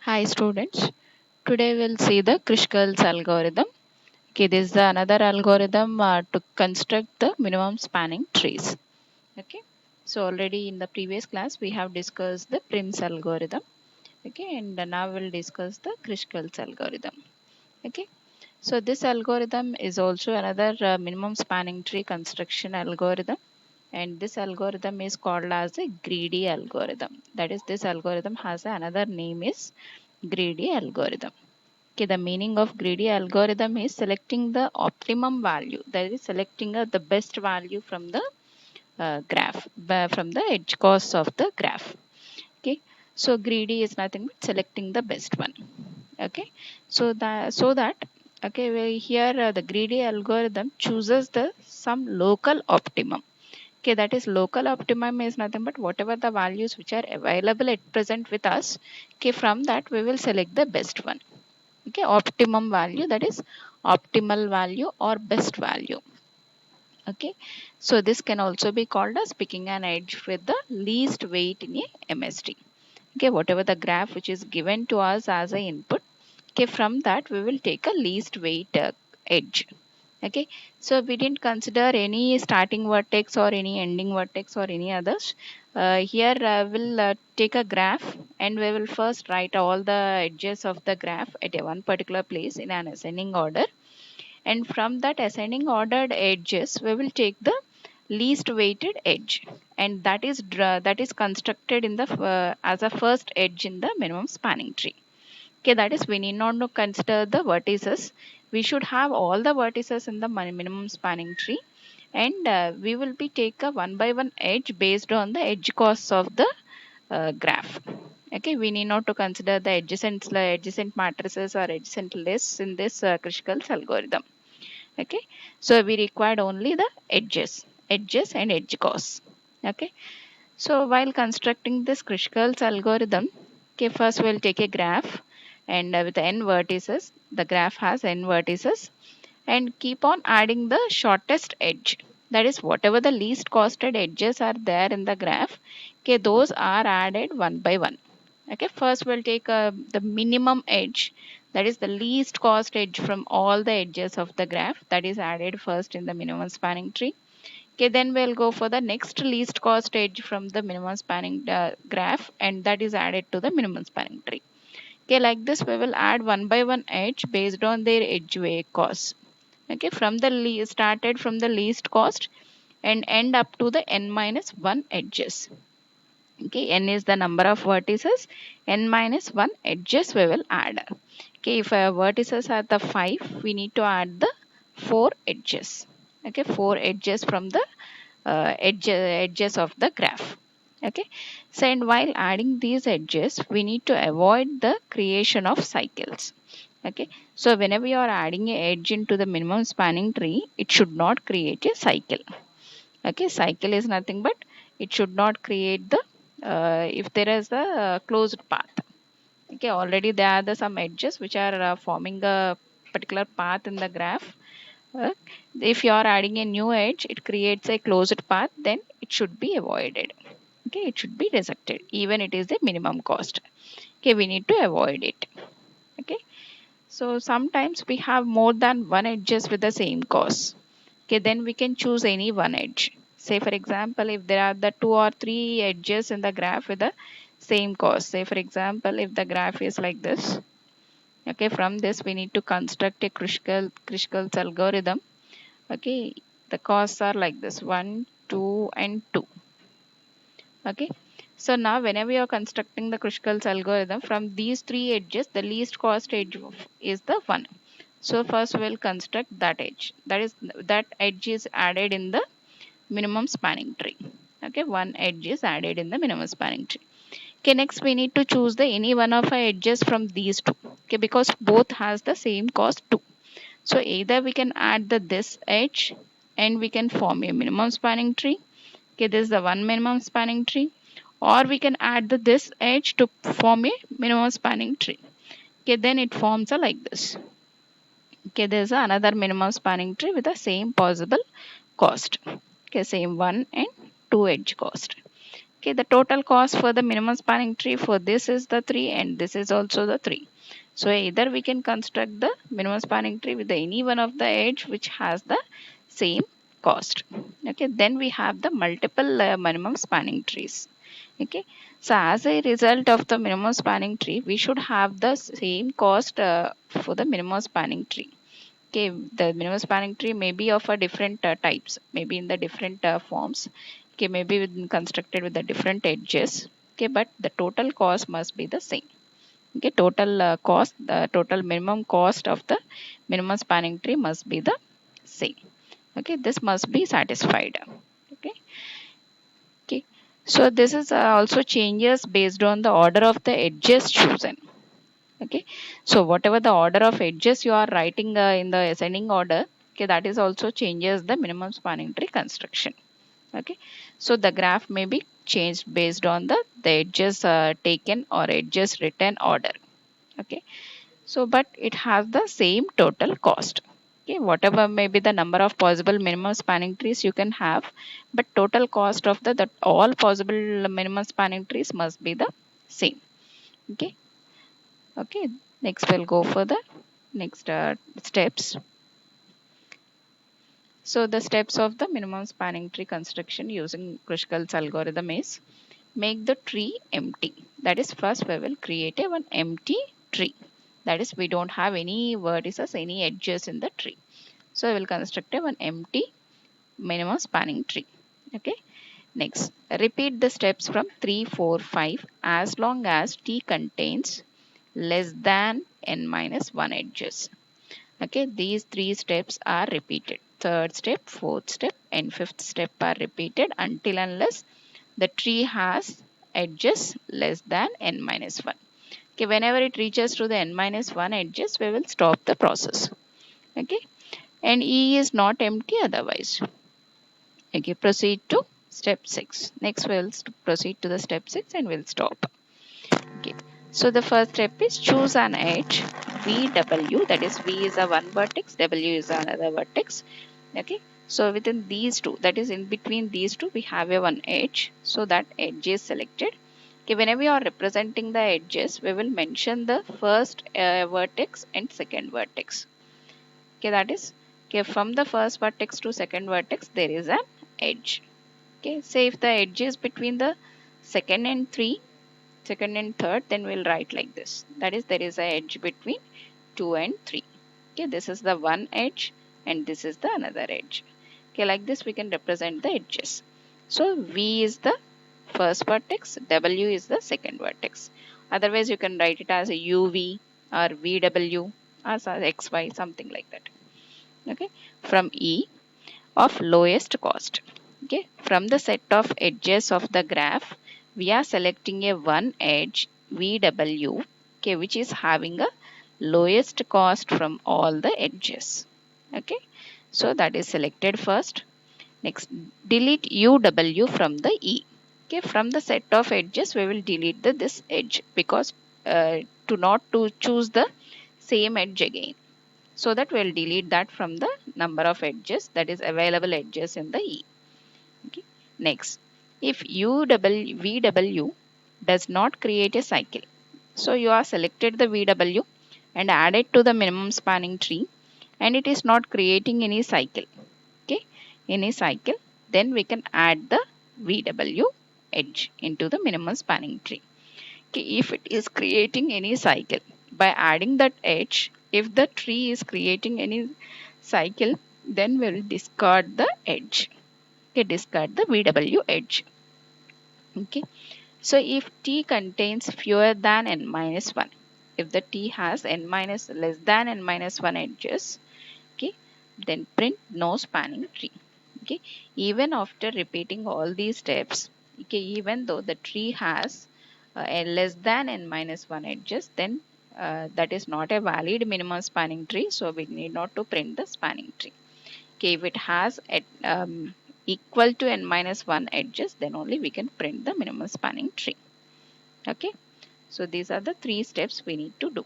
Hi students, today we'll see the Krishkal's algorithm. Okay, this is the another algorithm to construct the minimum spanning trees. Okay, so already in the previous class we have discussed the Prim's algorithm. Okay, and now we'll discuss the Krishkal's algorithm. Okay, so this algorithm is also another minimum spanning tree construction algorithm, and this algorithm is called as a greedy algorithm. That is, this algorithm has another name is greedy algorithm. Okay, the meaning of greedy algorithm is selecting the optimum value, that is selecting the best value from the graph, from the edge cost of the graph. Okay, so greedy is nothing but selecting the best one. Okay, so that okay, here the greedy algorithm chooses the some local optimum. Okay, that is local optimum is nothing but whatever the values which are available at present with us. Okay, from that we will select the best one. Okay, optimum value, that is optimal value or best value. Okay, so this can also be called as picking an edge with the least weight in a MST. Okay, whatever the graph which is given to us as a input, okay, from that we will take a least weight edge. Okay, so we didn't consider any starting vertex or any ending vertex or any others. Here we'll take a graph and we will first write all the edges of the graph at a one particular place in an ascending order, and from that ascending ordered edges we will take the least weighted edge, and that is constructed in the as a first edge in the minimum spanning tree. Okay, that is we need not to consider the vertices. We should have all the vertices in the minimum spanning tree, and we will be take a one by one edge based on the edge costs of the graph. Okay, we need not to consider the adjacent matrices or adjacent lists in this Krishkal's algorithm. Okay, so we required only the edges and edge costs. Okay, so while constructing this Krishkal's algorithm, okay, first we'll take a graph, and with n vertices, the graph has n vertices, and keep on adding the shortest edge. That is, whatever the least costed edges are there in the graph, okay, those are added one by one. Okay, first we'll take the minimum edge, that is the least cost edge from all the edges of the graph, that is added first in the minimum spanning tree. Okay, then we'll go for the next least cost edge from the minimum spanning graph, and that is added to the minimum spanning tree. Okay, like this we will add one by one edge based on their edge weight cost. Okay, from the started from the least cost and end up to the n minus 1 edges. Okay, n is the number of vertices, n minus 1 edges we will add. Okay, if vertices are the 5, we need to add the 4 edges. Okay, 4 edges from the edges of the graph. Okay, so and while adding these edges we need to avoid the creation of cycles. Okay, so whenever you are adding a edge into the minimum spanning tree, it should not create a cycle. Okay, cycle is nothing but it should not create the if there is a closed path. Okay, already there are the some edges which are forming a particular path in the graph. uh, if you are adding a new edge, it creates a closed path, then it should be avoided. Okay, it should be rejected even it is the minimum cost. Okay, we need to avoid it. Okay, so sometimes we have more than one edges with the same cost. Okay, then we can choose any one edge. Say for example, if there are the two or three edges in the graph with the same cost. Say for example, if the graph is like this. Okay, from this we need to construct a Krishkal's algorithm. Okay, the costs are like this 1, 2, and 2. Okay, so now whenever you are constructing the Krishkal's algorithm, from these three edges, the least cost edge is the 1. So first we'll construct that edge. That edge is added in the minimum spanning tree. Okay, one edge is added in the minimum spanning tree. Okay, next we need to choose the any one of our edges from these two. Okay, because both has the same cost 2. So either we can add the this edge and we can form a minimum spanning tree. Okay, this is the one minimum spanning tree, or we can add the this edge to form a minimum spanning tree. Okay, then it forms a like this. Okay, there's another minimum spanning tree with the same possible cost. Okay, same 1 and 2 edge cost. Okay, the total cost for the minimum spanning tree for this is the 3 and this is also the 3. So either we can construct the minimum spanning tree with any one of the edge which has the same cost. Okay, then we have the multiple minimum spanning trees. Okay, so as a result of the minimum spanning tree, we should have the same cost for the minimum spanning tree. Okay, the minimum spanning tree may be of a different types, maybe in the different forms. Okay, maybe constructed with the different edges. Okay, but the total cost must be the same. Okay, total cost, the total minimum cost of the minimum spanning tree must be the same. Okay, this must be satisfied. Okay, okay. So this is also changes based on the order of the edges chosen. Okay, so whatever the order of edges you are writing in the ascending order, okay, that is also changes the minimum spanning tree construction. Okay, so the graph may be changed based on the edges taken or edges written order. Okay, so but it has the same total cost. Okay, whatever may be the number of possible minimum spanning trees you can have, but total cost of the all possible minimum spanning trees must be the same. Okay, okay, next we'll go for the next steps. So the steps of the minimum spanning tree construction using Kruskal's algorithm is make the tree empty. That is, first we will create a one empty tree. That is, we don't have any vertices, any edges in the tree. So we will construct a one empty minimum spanning tree. Okay. Next, repeat the steps from 3, 4, 5 as long as T contains less than n minus 1 edges. Okay, these three steps are repeated. Third step, fourth step, and fifth step are repeated until unless the tree has edges less than n minus 1. Okay, whenever it reaches to the n minus 1 edges, we will stop the process. Okay, and E is not empty otherwise. Okay, proceed to step 6. Next, we'll proceed to the step 6 and we'll stop. Okay, so the first step is choose an edge VW, that is V is a one vertex, W is another vertex. Okay, so within these two, that is in between these two, we have a one edge. So that edge is selected. Okay, whenever you are representing the edges, we will mention the first vertex and second vertex. Okay, that is, okay, from the first vertex to second vertex, there is an edge. Okay, say if the edge is between the second and third, then we'll write like this. That is, there is a edge between 2 and 3. Okay, this is the one edge and this is the another edge. Okay, like this we can represent the edges. So V is the first vertex, W is the second vertex. Otherwise you can write it as a UV or VW or XY, something like that. Okay, from E of lowest cost. Okay, from the set of edges of the graph, we are selecting a one edge VW, okay, which is having a lowest cost from all the edges. Okay, so that is selected first. Next, delete UW from the E. Okay, from the set of edges, we will delete this edge because to choose the same edge again. So that we'll delete that from the number of edges, that is available edges in the E. Okay. Next, if VW does not create a cycle, so you are selected the VW and added to the minimum spanning tree and it is not creating any cycle. Okay, any cycle, then we can add the VW edge into the minimum spanning tree. Okay, if it is creating any cycle, by adding that edge, if the tree is creating any cycle, then we'll discard the edge. Okay, discard the VW edge. Okay, so if T contains fewer than n minus 1, if the T has n minus less than n minus 1 edges, okay, then print no spanning tree. Okay, even after repeating all these steps, okay, even though the tree has a less than n minus 1 edges, then that is not a valid minimum spanning tree, so we need not to print the spanning tree. Okay, if it has equal to n minus 1 edges, then only we can print the minimum spanning tree. Okay, so these are the three steps we need to do.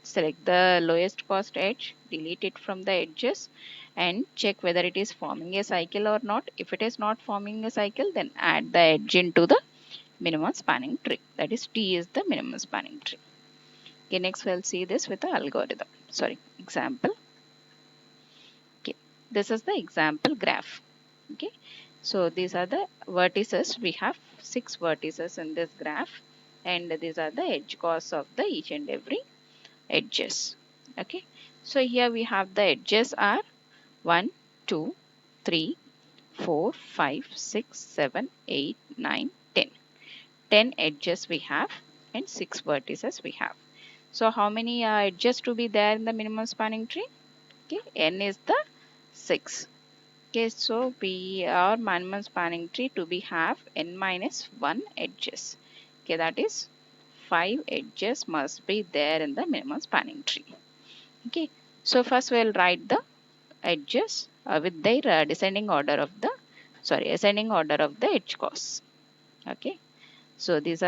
Select the lowest cost edge, delete it from the edges and check whether it is forming a cycle or not. If it is not forming a cycle, then add the edge into the minimum spanning tree. That is T is the minimum spanning tree. Okay, next we'll see this with the algorithm. Sorry, example. Okay, this is the example graph. Okay, so these are the vertices. We have 6 vertices in this graph, and these are the edge costs of the each and every edges. Okay, so here we have the edges are 1, 2, 3, 4, 5, 6, 7, 8, 9, 10. 10 edges we have and 6 vertices we have. So how many edges to be there in the minimum spanning tree? Okay, n is the 6. Okay, so we our minimum spanning tree to be have n minus 1 edges. Okay, that is 5 edges must be there in the minimum spanning tree. Okay, so first we'll write the edges with their ascending order of the edge costs. Okay, so this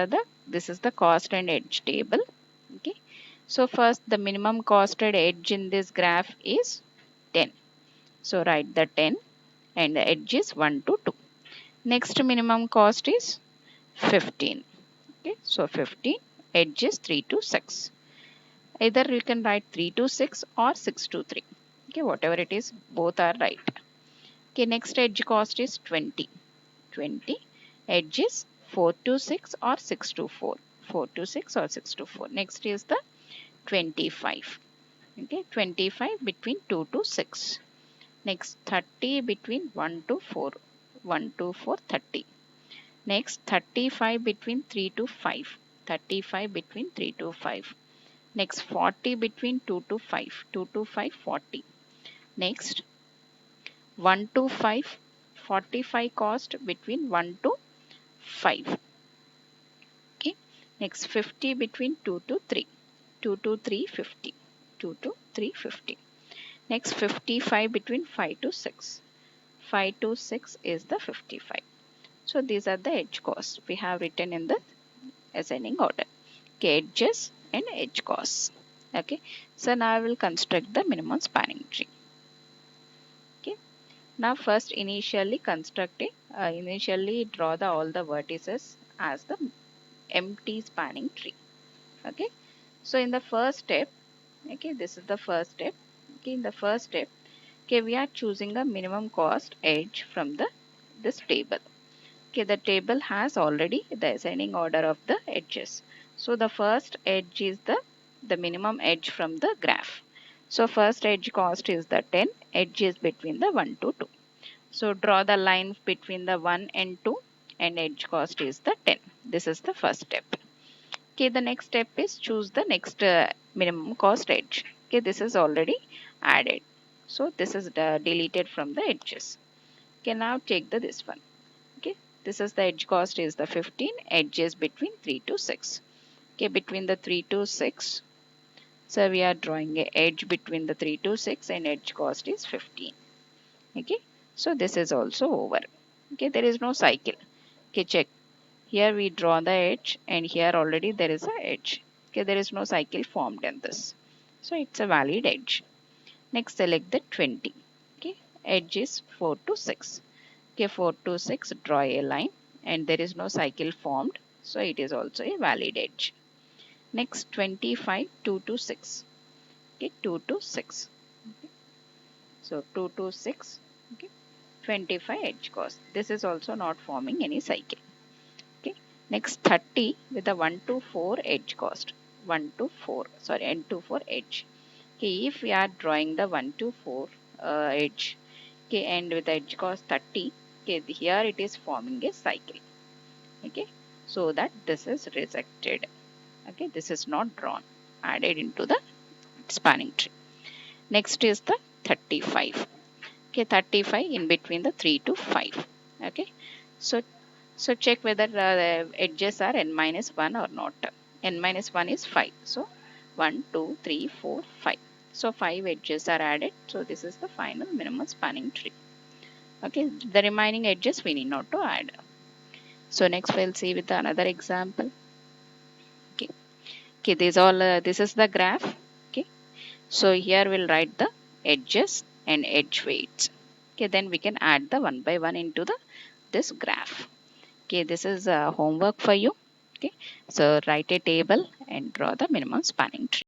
is the cost and edge table. Okay, so first the minimum costed edge in this graph is 10. So write the 10 and the edge is 1 to 2. Next minimum cost is 15. Okay, so 15, edge is 3 to 6. Either you can write 3 to 6 or 6 to 3. Okay, whatever it is, both are right. Okay, next edge cost is 20. 20, edge is 4 to 6 or 6 to 4. 4 to 6 or 6 to 4. Next is the 25. Okay, 25 between 2 to 6. Next 30 between 1 to 4. 1 to 4, 30. Next 35 between 3 to 5. 35 between 3 to 5. Next 40 between 2 to 5. 2 to 5, 40. Next 1 to 5. 45 cost between 1 to 5. Okay. Next 50 between 2 to 3. 2 to 3, 50. 2 to 3, 50. Next 55 between 5 to 6. 5 to 6 is the 55. So these are the edge costs we have written in the ascending order. Okay, edges and edge costs. Okay, so now I will construct the minimum spanning tree. Okay, now first initially draw all the vertices as the empty spanning tree. Okay, so in the first step, okay, this is the first step. Okay, in the first step, okay, we are choosing a minimum cost edge from this table. Okay, the table has already the ascending order of the edges. So the first edge is the minimum edge from the graph. So first edge cost is the 10, edge is between the 1 to 2. So draw the line between the 1 and 2 and edge cost is the 10. This is the first step. Okay, the next step is choose the next minimum cost edge. Okay, this is already added. So this is deleted from the edges. Okay, now take this one. Okay, this is the edge cost is the 15, edge is between 3 to 6. Okay, between the 3 to 6. So we are drawing a edge between the 3 to 6 and edge cost is 15. Okay, so this is also over. Okay, there is no cycle. Okay, check. Here we draw the edge and here already there is a edge. Okay, there is no cycle formed in this. So it's a valid edge. Next select the 20. Okay, edge is 4 to 6. Okay, 4 to 6 draw a line and there is no cycle formed. So it is also a valid edge. Next 25, 2 to 6. Okay, 2 to 6. Okay. So 2 to 6. Okay, 25 edge cost. This is also not forming any cycle. Okay, next 30 with a 1 to 4 edge cost. 1 to 4, sorry, n to 4 edge. Okay, if we are drawing the 1 to 4 edge, okay, and with edge cost 30, okay, here it is forming a cycle. Okay, so that this is rejected. Okay, this is not drawn, added into the spanning tree. Next is the 35. Okay, 35 in between the 3 to 5. Okay, so check whether the edges are n minus 1 or not. N minus 1 is 5. So 1, 2, 3, 4, 5. So 5 edges are added. So this is the final minimum spanning tree. Okay, the remaining edges we need not to add. So next we'll see with another example. Okay, okay, this is the graph. Okay, so here we'll write the edges and edge weights. Okay, then we can add the one by one into this graph. Okay, this is homework for you. Okay, so write a table and draw the minimum spanning tree.